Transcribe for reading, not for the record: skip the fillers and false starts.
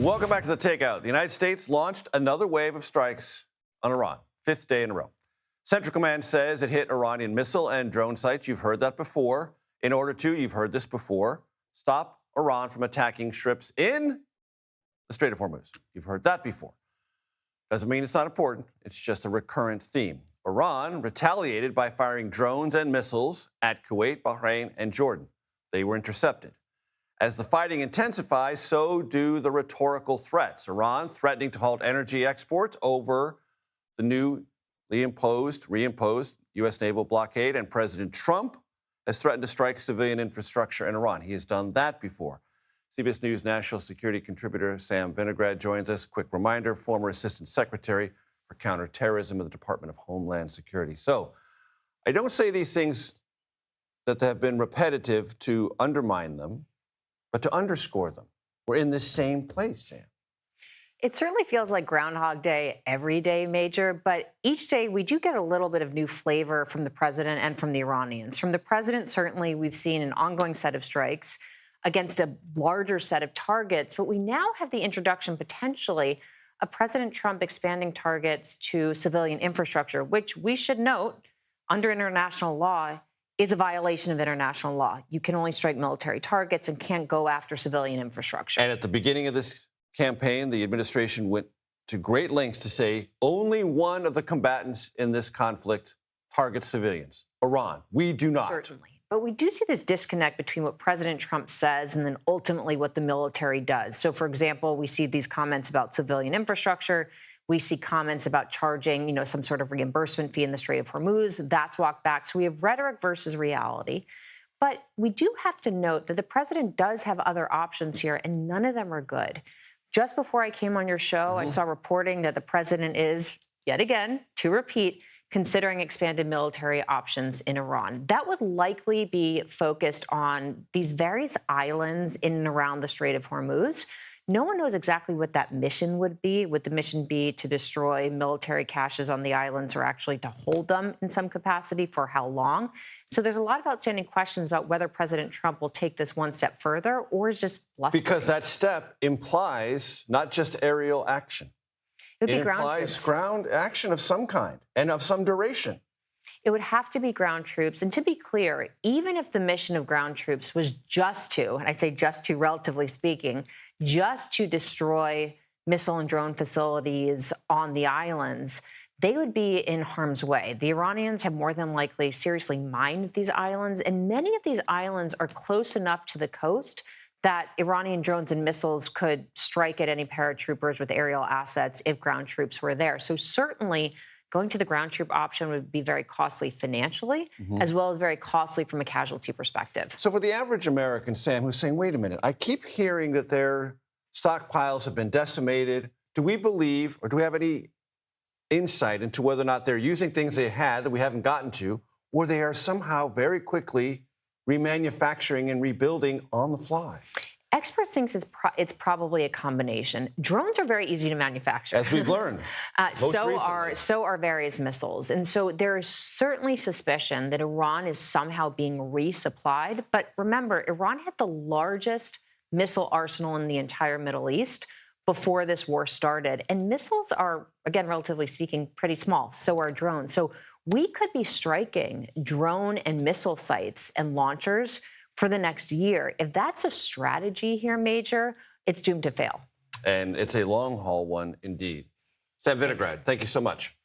Welcome back to the Takeout. The United States launched another wave of strikes on Iran, fifth day in a row. Central Command says it hit Iranian missile and drone sites. You've heard that before. In order to, you've heard this before, stop Iran from attacking ships in the Strait of Hormuz. You've heard that before. Doesn't mean it's not important. It's just a recurrent theme. Iran retaliated by firing drones and missiles at Kuwait, Bahrain, and Jordan. They were intercepted. As the fighting intensifies, so do the rhetorical threats. Iran threatening to halt energy exports over the newly reimposed U.S. naval blockade, and President Trump has threatened to strike civilian infrastructure in Iran. He has done that before. CBS News national security contributor Sam Vinograd joins us. Quick reminder, former Assistant Secretary for Counterterrorism of the Department of Homeland Security. So I don't say these things that have been repetitive to undermine them, but to underscore them. We're in the same place, Sam. It certainly feels like Groundhog Day every day, Major, but each day we do get a little bit of new flavor from the president and from the Iranians. From the president, certainly we've seen an ongoing set of strikes against a larger set of targets, but we now have the introduction potentially of President Trump expanding targets to civilian infrastructure, which we should note under international law is a violation of international law. You can only strike military targets and can't go after civilian infrastructure. And at the beginning of this campaign, the administration went to great lengths to say only one of the combatants in this conflict targets civilians, Iran. We do not. Certainly. But we do see this disconnect between what President Trump says and then ultimately what the military does. So, for example, we see these comments about civilian infrastructure. We see comments about charging, some sort of reimbursement fee in the Strait of Hormuz. That's walked back. So we have rhetoric versus reality. But we do have to note that the president does have other options here, and none of them are good. Just before I came on your show, I saw reporting that the president is, yet again, to repeat, considering expanded military options in Iran. That would likely be focused on these various islands in and around the Strait of Hormuz. No one knows exactly what that mission would be. Would the mission be to destroy military caches on the islands or actually to hold them in some capacity? For how long? So there's a lot of outstanding questions about whether President Trump will take this one step further or is just blustering. Because that step implies not just aerial action. It would be implies ground action of some kind and of some duration. It would have to be ground troops. And to be clear, even if the mission of ground troops was just to, and I say just to relatively speaking, just to destroy missile and drone facilities on the islands, they would be in harm's way. The Iranians have more than likely seriously mined these islands, and many of these islands are close enough to the coast that Iranian drones and missiles could strike at any paratroopers with aerial assets if ground troops were there. So certainly going to the ground troop option would be very costly financially, as well as very costly from a casualty perspective. So for the average American, Sam, who's saying, wait a minute, I keep hearing that their stockpiles have been decimated. Do we believe, or do we have any insight into whether or not they're using things they had that we haven't gotten to, or they are somehow very remanufacturing and rebuilding on the fly? Experts think it's probably a combination. Drones are very easy to manufacture, as we've learned. So are various missiles, and so there is certainly suspicion that Iran is somehow being resupplied. But remember, Iran had the largest missile arsenal in the entire Middle East before this war started, and missiles are, again, relatively speaking, pretty small. So are drones. So we could be striking drone and missile sites and launchers for the next year. If that's a strategy here, Major, it's doomed to fail. And it's a long-haul one indeed. Sam Vinograd, thank you so much.